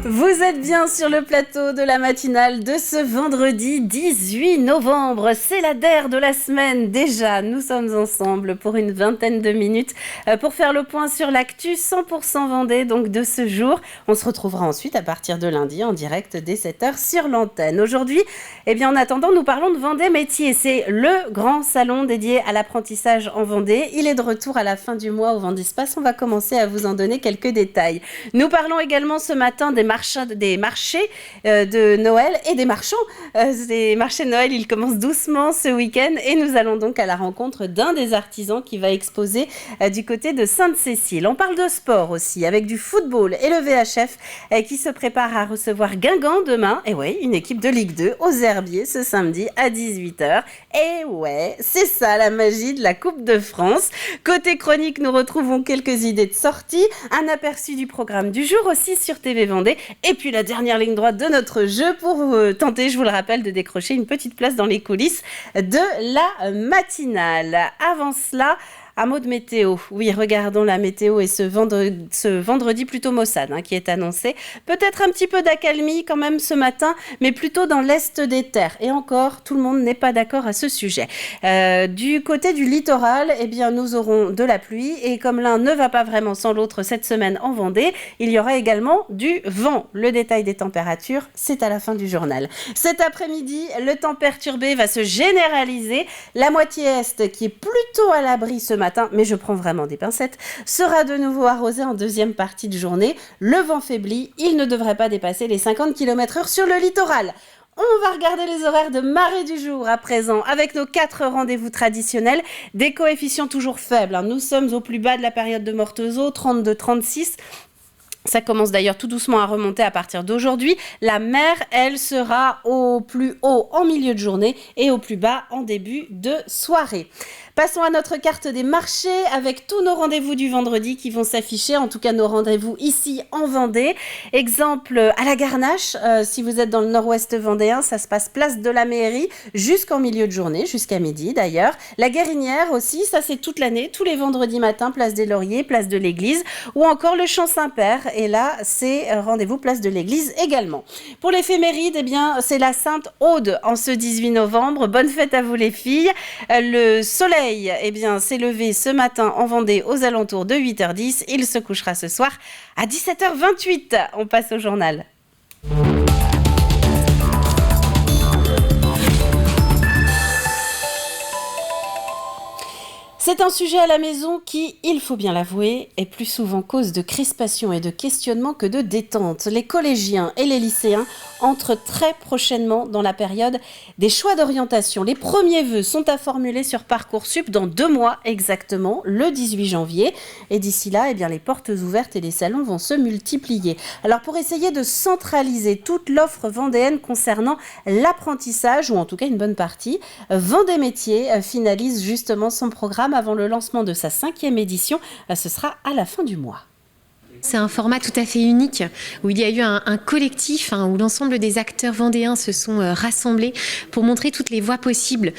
Vous êtes bien sur le plateau de la matinale de ce vendredi 18 novembre. C'est la DER de la semaine déjà. Nous sommes ensemble pour une vingtaine de minutes pour faire le point sur l'actu 100% Vendée donc de ce jour. On se retrouvera ensuite à partir de lundi en direct dès 7h sur l'antenne. Aujourd'hui, en attendant, nous parlons de Vendée Métiers. C'est le grand salon dédié à l'apprentissage en Vendée. Il est de retour à la fin du mois au Vendespace. On va commencer à vous en donner quelques détails. Nous parlons également ce matin des marchés de Noël et des marchands. Ces marchés de Noël, ils commencent doucement ce week-end et nous allons donc à la rencontre d'un des artisans qui va exposer du côté de Sainte-Cécile. On parle de sport aussi avec du football et le VHF qui se prépare à recevoir Guingamp demain. Et ouais, une équipe de Ligue 2 aux Herbiers ce samedi à 18h. Et ouais, c'est ça la magie de la Coupe de France. Côté chronique, nous retrouvons quelques idées de sortie, un aperçu du programme du jour aussi sur TV Vendée. Et puis la dernière ligne droite de notre jeu pour tenter, je vous le rappelle, de décrocher une petite place dans les coulisses de la matinale. Avant cela, un mot de météo. Oui, regardons la météo et ce vendredi plutôt maussade qui est annoncé. Peut-être un petit peu d'accalmie quand même ce matin, mais plutôt dans l'est des terres. Et encore, tout le monde n'est pas d'accord à ce sujet. Du côté du littoral, nous aurons de la pluie. Et comme l'un ne va pas vraiment sans l'autre cette semaine en Vendée, il y aura également du vent. Le détail des températures, c'est à la fin du journal. Cet après-midi, le temps perturbé va se généraliser. La moitié est, qui est plutôt à l'abri ce matin, mais je prends vraiment des pincettes, sera de nouveau arrosé en deuxième partie de journée. Le vent faiblit, il ne devrait pas dépasser les 50 km/h sur le littoral. On va regarder les horaires de marée du jour à présent avec nos 4 rendez-vous traditionnels, des coefficients toujours faibles. Nous sommes au plus bas de la période de mortes eaux, 32-36. Ça commence d'ailleurs tout doucement à remonter à partir d'aujourd'hui. La mer, elle, sera au plus haut en milieu de journée et au plus bas en début de soirée. Passons à notre carte des marchés avec tous nos rendez-vous du vendredi qui vont s'afficher, en tout cas nos rendez-vous ici en Vendée. Exemple à la Garnache, si vous êtes dans le nord-ouest vendéen, ça se passe place de la Mairie jusqu'en milieu de journée, jusqu'à midi d'ailleurs. La Guérinière aussi, ça c'est toute l'année, tous les vendredis matins, place des Lauriers, place de l'Église ou encore le Champ Saint-Père. Et là, c'est rendez-vous place de l'Église également. Pour l'éphéméride, c'est la Sainte Aude en ce 18 novembre. Bonne fête à vous les filles. Le soleil s'est levé ce matin en Vendée aux alentours de 8h10. Il se couchera ce soir à 17h28. On passe au journal. C'est un sujet à la maison qui, il faut bien l'avouer, est plus souvent cause de crispation et de questionnement que de détente. Les collégiens et les lycéens entrent très prochainement dans la période des choix d'orientation. Les premiers vœux sont à formuler sur Parcoursup dans 2 mois exactement, le 18 janvier. Et d'ici là, les portes ouvertes et les salons vont se multiplier. Alors pour essayer de centraliser toute l'offre vendéenne concernant l'apprentissage, ou en tout cas une bonne partie, Vendée Métiers finalise justement son programme avant le lancement de sa 5e édition. Ce sera à la fin du mois. C'est un format tout à fait unique où il y a eu un collectif où l'ensemble des acteurs vendéens se sont rassemblés pour montrer toutes les voies possibles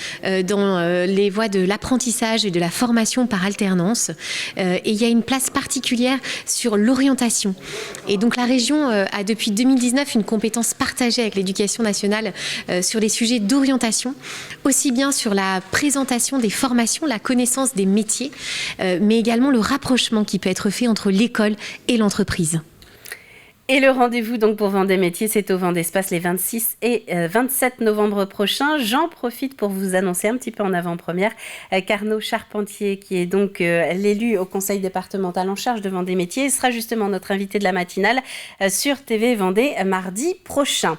dans les voies de l'apprentissage et de la formation par alternance. Et il y a une place particulière sur l'orientation. Et donc la région a depuis 2019 une compétence partagée avec l'Éducation nationale sur les sujets d'orientation, aussi bien sur la présentation des formations, la connaissance des métiers, mais également le rapprochement qui peut être fait entre l'école et l'entreprise. Et le rendez-vous donc pour Vendée Métiers, c'est au Vendespace les 26 et 27 novembre prochains. J'en profite pour vous annoncer un petit peu en avant-première qu'Arnaud Charpentier, qui est donc l'élu au conseil départemental en charge de Vendée Métiers, sera justement notre invité de la matinale sur TV Vendée mardi prochain.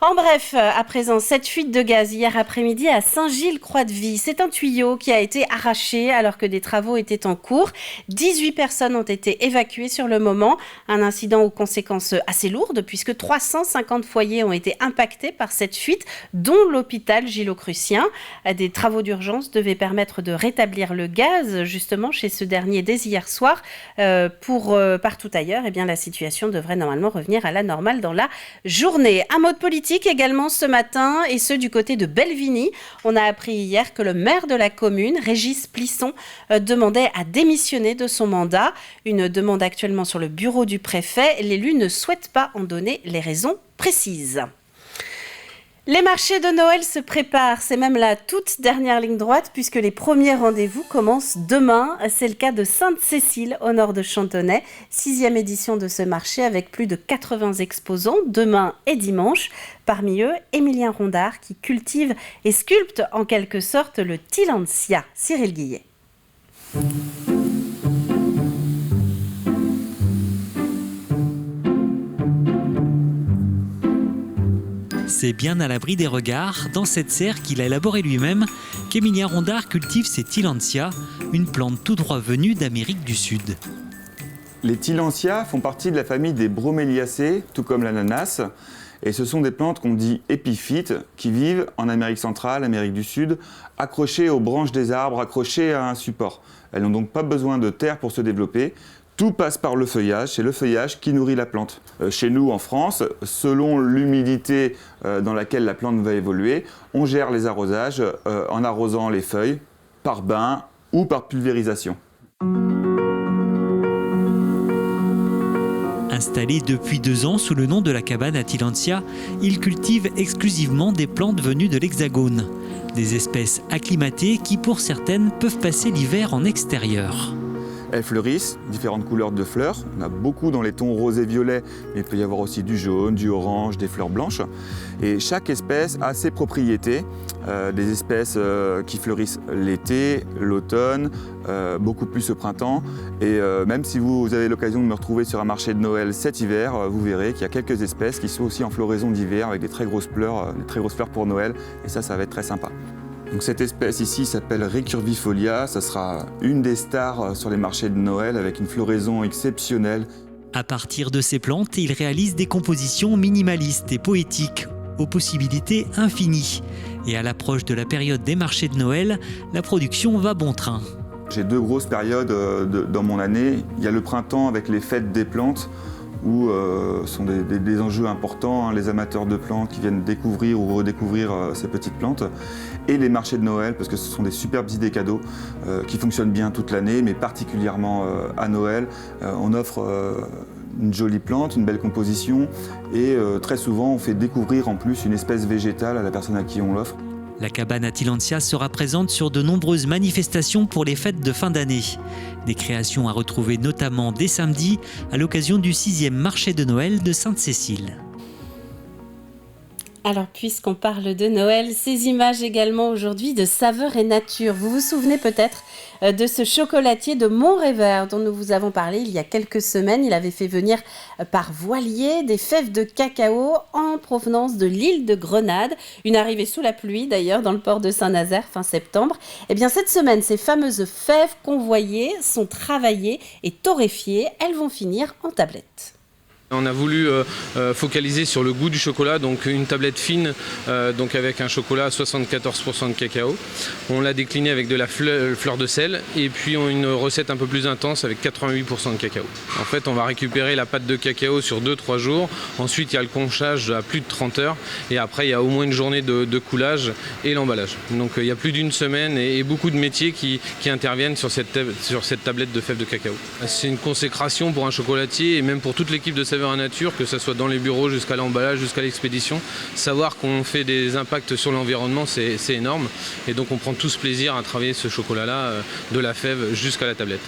En bref, à présent, cette fuite de gaz hier après-midi à Saint-Gilles-Croix-de-Vie. C'est un tuyau qui a été arraché alors que des travaux étaient en cours. 18 personnes ont été évacuées sur le moment. Un incident aux conséquences conséquences assez lourdes puisque 350 foyers ont été impactés par cette fuite, dont l'hôpital Gillot-Crucien. Des travaux d'urgence devaient permettre de rétablir le gaz justement chez ce dernier dès hier soir. Partout ailleurs, la situation devrait normalement revenir à la normale dans la journée. Un mot de politique également ce matin, et ce du côté de Belvigny. On a appris hier que le maire de la commune, Régis Plisson, demandait à démissionner de son mandat. Une demande actuellement sur le bureau du préfet. L'élu ne souhaite pas en donner les raisons précises. Les marchés de Noël se préparent, c'est même la toute dernière ligne droite puisque les premiers rendez-vous commencent demain. C'est le cas de Sainte-Cécile au nord de Chantonnay, 6e édition de ce marché avec plus de 80 exposants demain et dimanche. Parmi eux, Émilien Rondard qui cultive et sculpte en quelque sorte le Tillandsia. Cyril Guillet. C'est bien à l'abri des regards, dans cette serre qu'il a élaborée lui-même, qu'Émilien Rondard cultive ses Tillandsia, une plante tout droit venue d'Amérique du Sud. Les Tillandsia font partie de la famille des broméliacées, tout comme l'ananas. Et ce sont des plantes qu'on dit épiphytes, qui vivent en Amérique centrale, Amérique du Sud, accrochées aux branches des arbres, accrochées à un support. Elles n'ont donc pas besoin de terre pour se développer. Tout passe par le feuillage, c'est le feuillage qui nourrit la plante. Chez nous, en France, selon l'humidité dans laquelle la plante va évoluer, on gère les arrosages en arrosant les feuilles par bain ou par pulvérisation. Installé depuis 2 ans sous le nom de la cabane à Tillandsia, il cultive exclusivement des plantes venues de l'Hexagone. Des espèces acclimatées qui, pour certaines, peuvent passer l'hiver en extérieur. Elles fleurissent, différentes couleurs de fleurs. On a beaucoup dans les tons rose et violet, mais il peut y avoir aussi du jaune, du orange, des fleurs blanches. Et chaque espèce a ses propriétés. Des espèces qui fleurissent l'été, l'automne, beaucoup plus au printemps. Et même si vous avez l'occasion de me retrouver sur un marché de Noël cet hiver, vous verrez qu'il y a quelques espèces qui sont aussi en floraison d'hiver avec des très grosses fleurs pour Noël. Et ça va être très sympa. Donc cette espèce ici s'appelle Recurvifolia, ça sera une des stars sur les marchés de Noël avec une floraison exceptionnelle. À partir de ces plantes, il réalise des compositions minimalistes et poétiques, aux possibilités infinies. Et à l'approche de la période des marchés de Noël, la production va bon train. J'ai 2 grosses périodes dans mon année. Il y a le printemps avec les fêtes des plantes, où sont des enjeux importants, les amateurs de plantes qui viennent découvrir ou redécouvrir ces petites plantes, et les marchés de Noël, parce que ce sont des superbes idées cadeaux qui fonctionnent bien toute l'année, mais particulièrement à Noël. On offre une jolie plante, une belle composition, et très souvent on fait découvrir en plus une espèce végétale à la personne à qui on l'offre. La cabane à Tillandsia sera présente sur de nombreuses manifestations pour les fêtes de fin d'année. Des créations à retrouver notamment dès samedi à l'occasion du 6e marché de Noël de Sainte-Cécile. Alors, puisqu'on parle de Noël, ces images également aujourd'hui de saveur et nature. Vous vous souvenez peut-être de ce chocolatier de Montrevert dont nous vous avons parlé il y a quelques semaines. Il avait fait venir par voilier des fèves de cacao en provenance de l'île de Grenade. Une arrivée sous la pluie d'ailleurs dans le port de Saint-Nazaire fin septembre. Eh bien cette semaine, ces fameuses fèves convoyées sont travaillées et torréfiées. Elles vont finir en tablettes. On a voulu focaliser sur le goût du chocolat, donc une tablette fine, donc avec un chocolat à 74% de cacao. On l'a décliné avec de la fleur de sel et puis une recette un peu plus intense avec 88% de cacao. En fait, on va récupérer la pâte de cacao sur 2-3 jours. Ensuite, il y a le conchage à plus de 30 heures et après, il y a au moins une journée de coulage et l'emballage. Donc, il y a plus d'une semaine et beaucoup de métiers qui interviennent sur cette tablette de fèves de cacao. C'est une consécration pour un chocolatier et même pour toute l'équipe de Saveurs à Nature, que ce soit dans les bureaux jusqu'à l'emballage, jusqu'à l'expédition. Savoir qu'on fait des impacts sur l'environnement, c'est énorme. Et donc on prend tous plaisir à travailler ce chocolat-là, de la fève jusqu'à la tablette.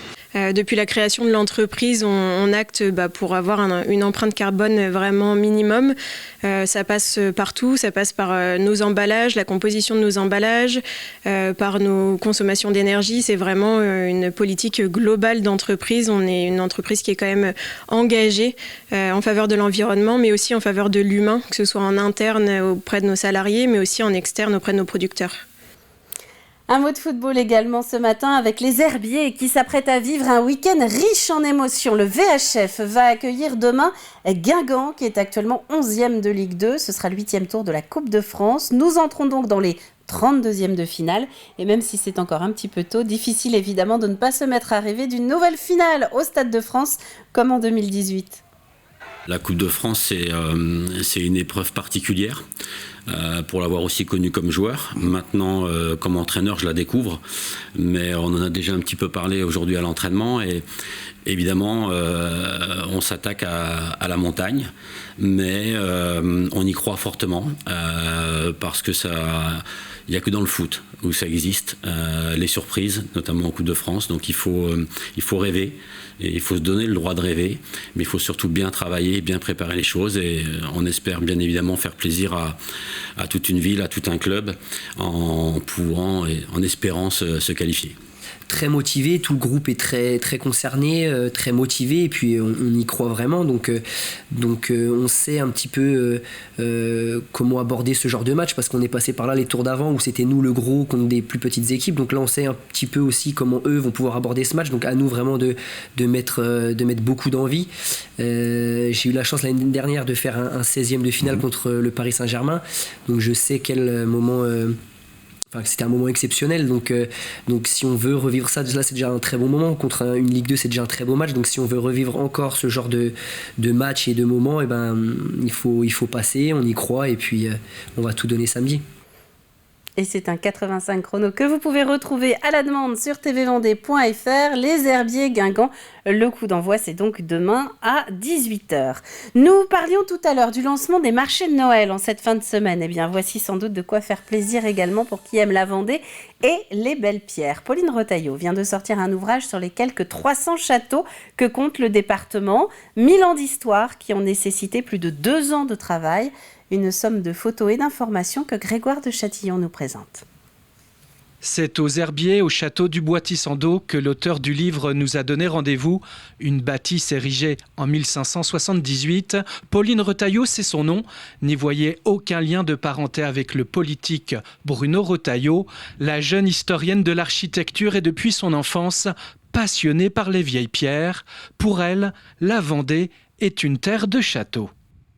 Depuis la création de l'entreprise, on acte pour avoir une empreinte carbone vraiment minimum. Ça passe partout, ça passe par nos emballages, la composition de nos emballages, par nos consommations d'énergie. C'est vraiment une politique globale d'entreprise. On est une entreprise qui est quand même engagée en faveur de l'environnement, mais aussi en faveur de l'humain, que ce soit en interne auprès de nos salariés, mais aussi en externe auprès de nos producteurs. Un mot de football également ce matin avec les Herbiers qui s'apprêtent à vivre un week-end riche en émotions. Le VHF va accueillir demain Guingamp qui est actuellement 11e de Ligue 2. Ce sera le 8e tour de la Coupe de France. Nous entrons donc dans les 32e de finale. Et même si c'est encore un petit peu tôt, difficile évidemment de ne pas se mettre à rêver d'une nouvelle finale au Stade de France comme en 2018. La Coupe de France, c'est une épreuve particulière. Pour l'avoir aussi connue comme joueur. Maintenant, comme entraîneur, je la découvre, mais on en a déjà un petit peu parlé aujourd'hui à l'entraînement et évidemment, on s'attaque à la montagne, mais on y croit fortement parce que il n'y a que dans le foot où ça existe, les surprises, notamment en Coupe de France, donc il faut rêver. Et il faut se donner le droit de rêver, mais il faut surtout bien travailler, bien préparer les choses et on espère bien évidemment faire plaisir à toute une ville, à tout un club en pouvant et en espérant se qualifier. Très motivé, tout le groupe est très, très concerné, très motivé et puis on y croit vraiment donc on sait un petit peu comment aborder ce genre de match parce qu'on est passé par là les tours d'avant où c'était nous le gros contre des plus petites équipes, donc là on sait un petit peu aussi comment eux vont pouvoir aborder ce match, donc à nous vraiment de mettre beaucoup d'envie. J'ai eu la chance l'année dernière de faire un 16e de finale contre le Paris Saint-Germain, donc je sais quel moment... c'était un moment exceptionnel, donc si on veut revivre ça, là c'est déjà un très bon moment, contre une Ligue 2 c'est déjà un très beau match, donc si on veut revivre encore ce genre de match et de moments, il faut passer, on y croit et puis on va tout donner samedi. Et c'est un 85 chrono que vous pouvez retrouver à la demande sur tvvendée.fr. Les Herbiers Guingamp, le coup d'envoi c'est donc demain à 18h. Nous parlions tout à l'heure du lancement des marchés de Noël en cette fin de semaine. Eh bien voici sans doute de quoi faire plaisir également pour qui aime la Vendée et les belles pierres. Pauline Retailleau vient de sortir un ouvrage sur les quelques 300 châteaux que compte le département. 1000 ans d'histoire qui ont nécessité plus de 2 ans de travail. Une somme de photos et d'informations que Grégoire de Châtillon nous présente. C'est aux Herbiers, au château du Bois-Tissando, que l'auteur du livre nous a donné rendez-vous. Une bâtisse érigée en 1578. Pauline Retailleau, c'est son nom. N'y voyez aucun lien de parenté avec le politique Bruno Retailleau. La jeune historienne de l'architecture est depuis son enfance passionnée par les vieilles pierres. Pour elle, la Vendée est une terre de châteaux.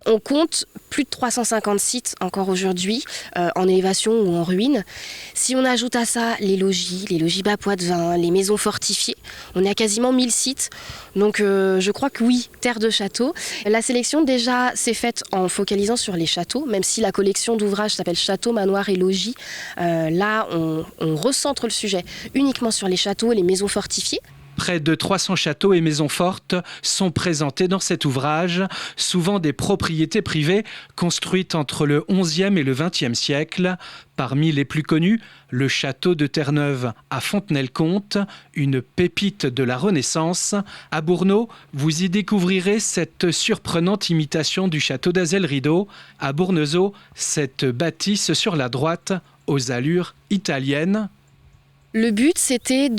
On compte plus de 350 sites encore aujourd'hui, en élévation ou en ruine. Si on ajoute à ça les logis bas Poitevin, les maisons fortifiées, on est à quasiment 1000 sites. Donc je crois que oui, terre de châteaux. La sélection déjà s'est faite en focalisant sur les châteaux, même si la collection d'ouvrages s'appelle Châteaux, Manoirs et Logis. Là, on recentre le sujet uniquement sur les châteaux et les maisons fortifiées. Près de 300 châteaux et maisons fortes sont présentés dans cet ouvrage, souvent des propriétés privées construites entre le XIe et le XXe siècle. Parmi les plus connus, le château de Terre-Neuve à Fontenay-le-Comte, une pépite de la Renaissance. À Bourneau, vous y découvrirez cette surprenante imitation du château d'Azel-Rideau. À Bournezeau, cette bâtisse sur la droite, aux allures italiennes. Le but, c'était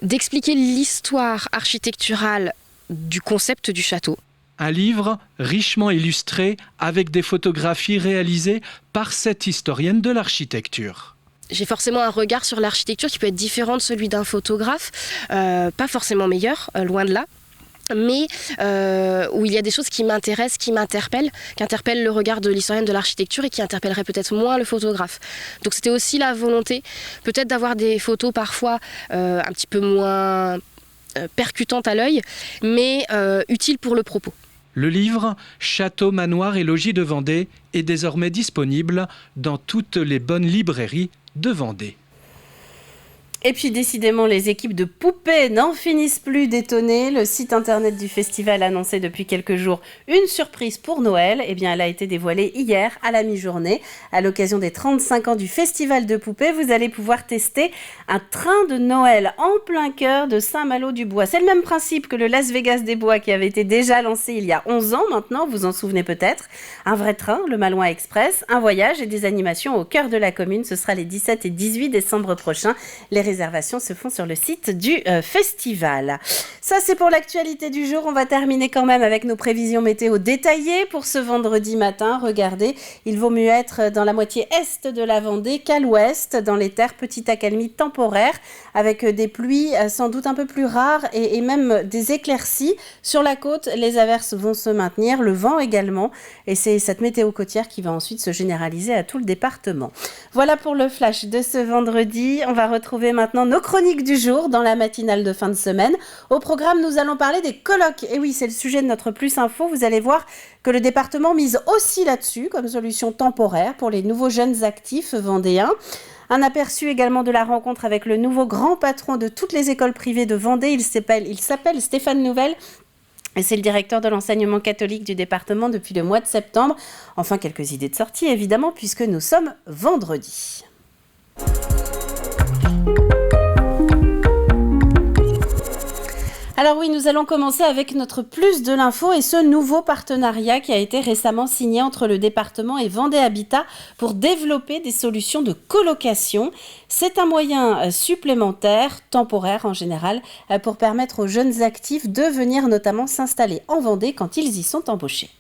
d'expliquer l'histoire architecturale du concept du château. Un livre richement illustré avec des photographies réalisées par cette historienne de l'architecture. J'ai forcément un regard sur l'architecture qui peut être différent de celui d'un photographe, pas forcément meilleur, loin de là. Mais où il y a des choses qui m'intéressent, qui interpellent le regard de l'historienne de l'architecture et qui interpelleraient peut-être moins le photographe. Donc c'était aussi la volonté, peut-être d'avoir des photos parfois un petit peu moins percutantes à l'œil, mais utiles pour le propos. Le livre « Châteaux, manoirs et logis de Vendée » est désormais disponible dans toutes les bonnes librairies de Vendée. Et puis décidément, les équipes de poupées n'en finissent plus d'étonner. Le site internet du festival annonçait depuis quelques jours une surprise pour Noël. Eh bien, elle a été dévoilée hier à la mi-journée. À l'occasion des 35 ans du festival de poupées, vous allez pouvoir tester un train de Noël en plein cœur de Saint-Malo-du-Bois. C'est le même principe que le Las Vegas des Bois qui avait été déjà lancé il y a 11 ans maintenant, vous en souvenez peut-être. Un vrai train, le Malouin Express, un voyage et des animations au cœur de la commune. Ce sera les 17 et 18 décembre prochains. Les réservations se font sur le site du festival. Ça, c'est pour l'actualité du jour. On va terminer quand même avec nos prévisions météo détaillées pour ce vendredi matin. Regardez, il vaut mieux être dans la moitié est de la Vendée qu'à l'ouest, dans les terres, petite accalmie temporaire, avec des pluies sans doute un peu plus rares et même des éclaircies. Sur la côte, les averses vont se maintenir, le vent également, et c'est cette météo côtière qui va ensuite se généraliser à tout le département. Voilà pour le flash de ce vendredi. On va retrouver maintenant nos chroniques du jour dans la matinale de fin de semaine. Au programme, nous allons parler des colocs. Et oui, c'est le sujet de notre Plus Info. Vous allez voir que le département mise aussi là-dessus comme solution temporaire pour les nouveaux jeunes actifs vendéens. Un aperçu également de la rencontre avec le nouveau grand patron de toutes les écoles privées de Vendée. Il s'appelle Stéphane Nouvel. Et c'est le directeur de l'enseignement catholique du département depuis le mois de septembre. Enfin, quelques idées de sortie, évidemment, puisque nous sommes vendredi. Alors oui, nous allons commencer avec notre Plus de l'info et ce nouveau partenariat qui a été récemment signé entre le département et Vendée Habitat pour développer des solutions de colocation. C'est un moyen supplémentaire, temporaire en général, pour permettre aux jeunes actifs de venir notamment s'installer en Vendée quand ils y sont embauchés.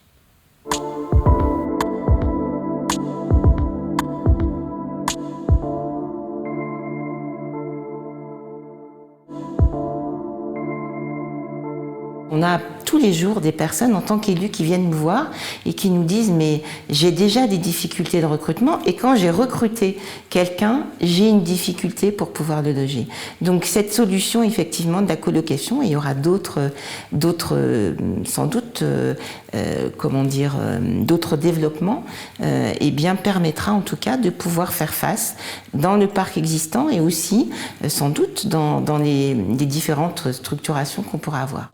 On a tous les jours des personnes en tant qu'élus qui viennent nous voir et qui nous disent « mais j'ai déjà des difficultés de recrutement et quand j'ai recruté quelqu'un, j'ai une difficulté pour pouvoir le loger ». Donc cette solution effectivement de la colocation, et il y aura d'autres sans doute, d'autres développements, et bien permettra en tout cas de pouvoir faire face dans le parc existant et aussi sans doute dans les différentes structurations qu'on pourra avoir.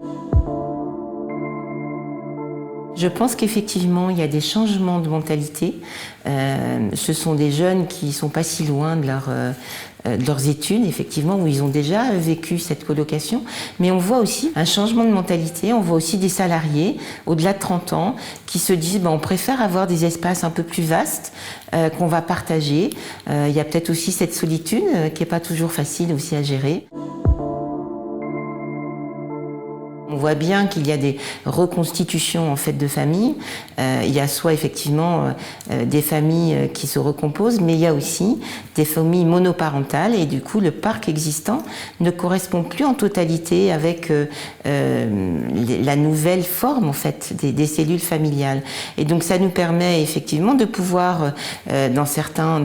Je pense qu'effectivement, il y a des changements de mentalité. Ce sont des jeunes qui ne sont pas si loin de leurs études, effectivement, où ils ont déjà vécu cette colocation. Mais on voit aussi un changement de mentalité. On voit aussi des salariés, au-delà de 30 ans, qui se disent on préfère avoir des espaces un peu plus vastes qu'on va partager. Il y a peut-être aussi cette solitude qui n'est pas toujours facile aussi à gérer. On voit bien qu'il y a des reconstitutions en fait de familles. Il y a soit effectivement des familles qui se recomposent, mais il y a aussi des familles monoparentales et du coup le parc existant ne correspond plus en totalité avec la nouvelle forme en fait des cellules familiales. Et donc ça nous permet effectivement de pouvoir dans certains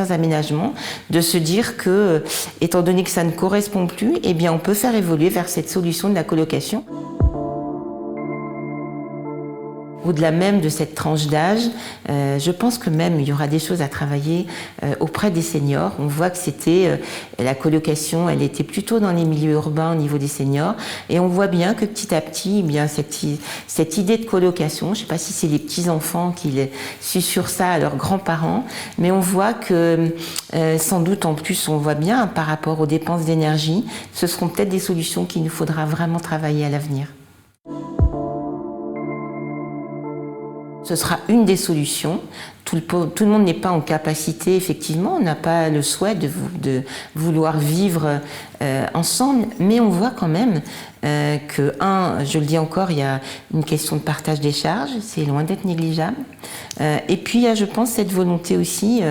aménagements de se dire que étant donné que ça ne correspond plus, eh bien on peut faire évoluer vers cette solution de la colocation. Au-delà même de cette tranche d'âge, je pense que même il y aura des choses à travailler auprès des seniors. On voit que la colocation, elle était plutôt dans les milieux urbains au niveau des seniors, et on voit bien que petit à petit, eh bien cette idée de colocation, je ne sais pas si c'est les petits enfants qui susurrent ça à leurs grands-parents, mais on voit que sans doute en plus on voit bien par rapport aux dépenses d'énergie, ce seront peut-être des solutions qu'il nous faudra vraiment travailler à l'avenir. Ce sera une des solutions. Tout le monde n'est pas en capacité, effectivement, on n'a pas le souhait de vouloir vivre ensemble, mais on voit quand même que, je le dis encore, il y a une question de partage des charges, c'est loin d'être négligeable. Et puis, il y a, je pense, cette volonté aussi,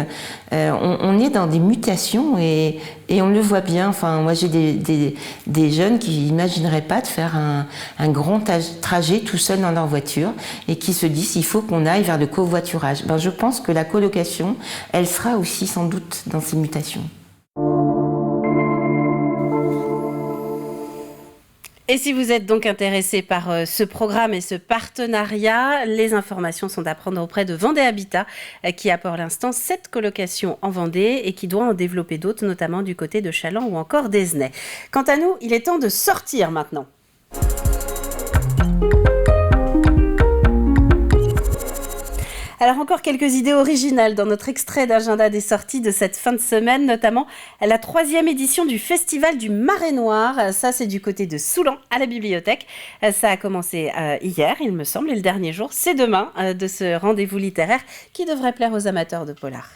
on est dans des mutations et on le voit bien. Enfin, moi, j'ai des jeunes qui n'imagineraient pas de faire un grand trajet tout seul dans leur voiture et qui se disent il faut qu'on aille vers le covoiturage. Je pense que la colocation, elle sera aussi sans doute dans ces mutations. Et si vous êtes donc intéressé par ce programme et ce partenariat, les informations sont à prendre auprès de Vendée Habitat, qui a pour l'instant 7 colocations en Vendée et qui doit en développer d'autres, notamment du côté de Challans ou encore d'Esnay. Quant à nous, il est temps de sortir maintenant. Alors encore quelques idées originales dans notre extrait d'agenda des sorties de cette fin de semaine, notamment la 3e édition du Festival du Marais Noir. Ça, c'est du côté de Soulan à la bibliothèque. Ça a commencé hier, il me semble, et le dernier jour, c'est demain de ce rendez-vous littéraire qui devrait plaire aux amateurs de polar.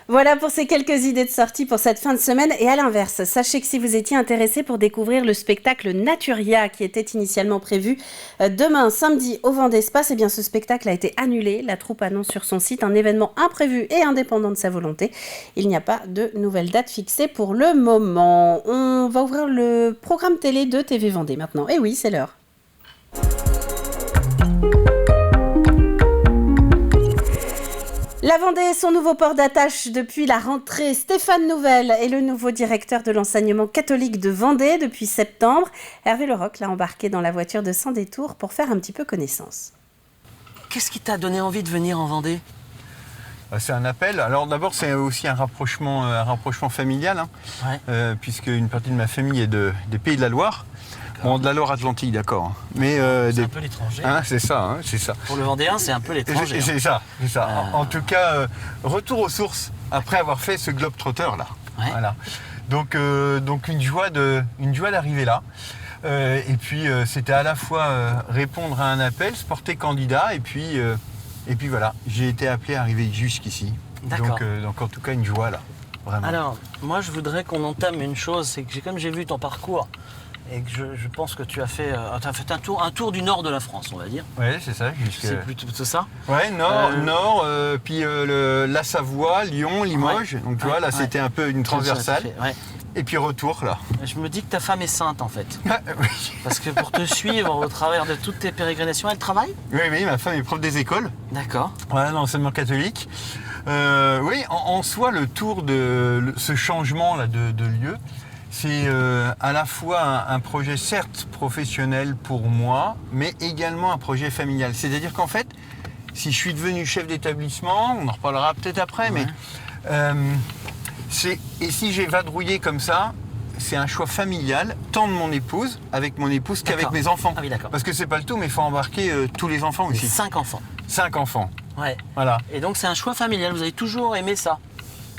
Voilà pour ces quelques idées de sortie pour cette fin de semaine. Et à l'inverse, sachez que si vous étiez intéressé pour découvrir le spectacle Naturia qui était initialement prévu demain samedi au Vendée Espace, eh bien ce spectacle a été annulé. La troupe annonce sur son site un événement imprévu et indépendant de sa volonté. Il n'y a pas de nouvelle date fixée pour le moment. On va ouvrir le programme télé de TV Vendée maintenant. Et oui, c'est l'heure. La Vendée est son nouveau port d'attache depuis la rentrée. Stéphane Nouvel est le nouveau directeur de l'enseignement catholique de Vendée depuis septembre. Hervé Leroc l'a embarqué dans la voiture de Sans Détour pour faire un petit peu connaissance. Qu'est-ce qui t'a donné envie de venir en Vendée ? C'est un appel. Alors d'abord, c'est aussi un rapprochement familial, hein, ouais. Puisque une partie de ma famille est des Pays de la Loire. Bon, de la Loire-Atlantique, d'accord. Mais c'est un peu l'étranger. Hein, c'est ça. Pour le Vendéen, c'est un peu l'étranger. C'est ça. En tout cas, retour aux sources après avoir fait ce globe-trotter là. Ouais. Voilà. Donc une joie d'arriver là. Et puis c'était à la fois répondre à un appel, se porter candidat, et puis voilà, j'ai été appelé à arriver jusqu'ici. D'accord. Donc en tout cas une joie là, vraiment. Alors, moi je voudrais qu'on entame une chose, c'est que comme j'ai vu ton parcours, et que je pense que tu as fait un tour du nord de la France, on va dire. Oui, c'est ça. C'est plutôt ça. Ouais, nord, puis la Savoie, Lyon, Limoges. Ouais. Donc tu vois, là c'était un peu une transversale. Ouais. Et puis retour là. Je me dis que ta femme est sainte en fait. Oui. Parce que pour te suivre au travers de toutes tes pérégrinations, elle travaille ? Oui, ma femme est prof des écoles. D'accord. Voilà, dans l'enseignement catholique. Oui, en soi, le tour de ce changement là de lieu, c'est à la fois un projet certes professionnel pour moi, mais également un projet familial. C'est-à-dire qu'en fait, si je suis devenu chef d'établissement, on en reparlera peut-être après, ouais. mais et si j'ai vadrouillé comme ça, c'est un choix familial, tant de mon épouse, avec mon épouse, qu'avec mes enfants. Ah oui, d'accord. Parce que c'est pas le tout, mais il faut embarquer tous les enfants aussi. 5 enfants. 5 enfants. Ouais. Voilà. Et donc c'est un choix familial, vous avez toujours aimé ça ?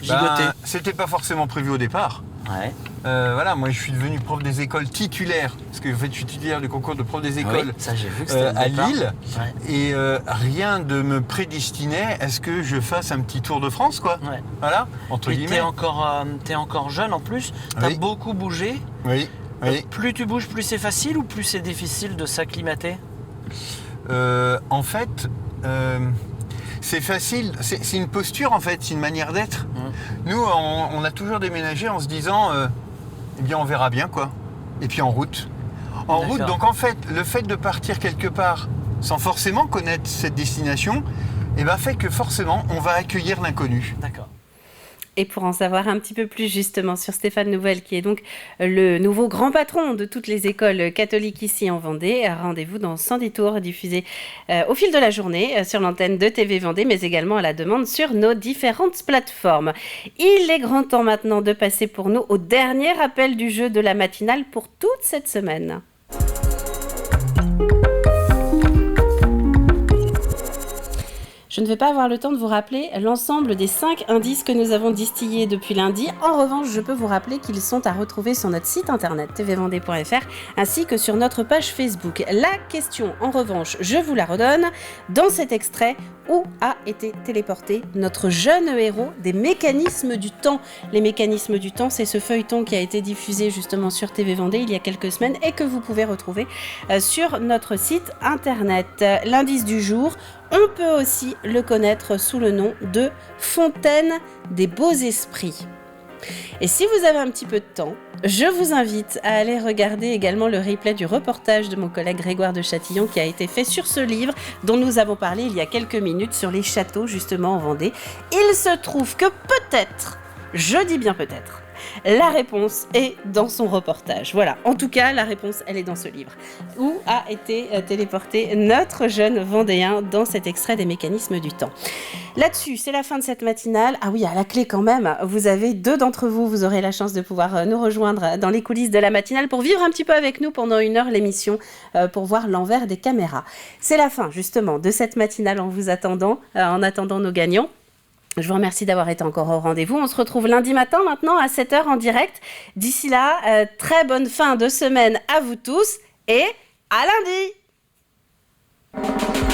Gigoter. C'était pas forcément prévu au départ. Ouais. Voilà, moi je suis devenu prof des écoles titulaire, parce que en fait, je suis titulaire du concours de prof des écoles, oui, ça, j'ai vu que c'était à Lille, ouais. Et rien de me prédestinait à ce que je fasse un petit tour de France, quoi. Ouais. Voilà, entre guillemets. T'es encore jeune en plus, t'as beaucoup bougé. Oui. Plus tu bouges, plus c'est facile ou plus c'est difficile de s'acclimater ? En fait, c'est facile, c'est une posture en fait, c'est une manière d'être. Nous, on a toujours déménagé en se disant, eh bien on verra bien quoi. Et puis en route. Donc en fait, le fait de partir quelque part sans forcément connaître cette destination, fait que forcément on va accueillir l'inconnu. D'accord. Et pour en savoir un petit peu plus justement sur Stéphane Nouvel, qui est donc le nouveau grand patron de toutes les écoles catholiques ici en Vendée, rendez-vous dans Sans Détour, diffusé au fil de la journée sur l'antenne de TV Vendée, mais également à la demande sur nos différentes plateformes. Il est grand temps maintenant de passer pour nous au dernier appel du jeu de la matinale pour toute cette semaine. Je ne vais pas avoir le temps de vous rappeler l'ensemble des 5 indices que nous avons distillés depuis lundi. En revanche, je peux vous rappeler qu'ils sont à retrouver sur notre site internet tvvendée.fr ainsi que sur notre page Facebook. La question, en revanche, je vous la redonne. Dans cet extrait, où a été téléporté notre jeune héros des mécanismes du temps ? Les mécanismes du temps, c'est ce feuilleton qui a été diffusé justement sur TV Vendée il y a quelques semaines et que vous pouvez retrouver sur notre site internet. L'indice du jour, on peut aussi le connaître sous le nom de Fontaine des Beaux Esprits. Et si vous avez un petit peu de temps, je vous invite à aller regarder également le replay du reportage de mon collègue Grégoire de Châtillon qui a été fait sur ce livre dont nous avons parlé il y a quelques minutes sur les châteaux justement en Vendée. Il se trouve que peut-être, je dis bien peut-être, la réponse est dans son reportage. Voilà, en tout cas, la réponse, elle est dans ce livre. Où a été téléporté notre jeune Vendéen dans cet extrait des mécanismes du temps. Là-dessus, c'est la fin de cette matinale. Ah oui, à la clé quand même, vous avez 2 d'entre vous, vous aurez la chance de pouvoir nous rejoindre dans les coulisses de la matinale pour vivre un petit peu avec nous pendant 1 heure l'émission, pour voir l'envers des caméras. C'est la fin, justement, de cette matinale en vous attendant, en attendant nos gagnants. Je vous remercie d'avoir été encore au rendez-vous. On se retrouve lundi matin maintenant à 7h en direct. D'ici là, très bonne fin de semaine à vous tous et à lundi.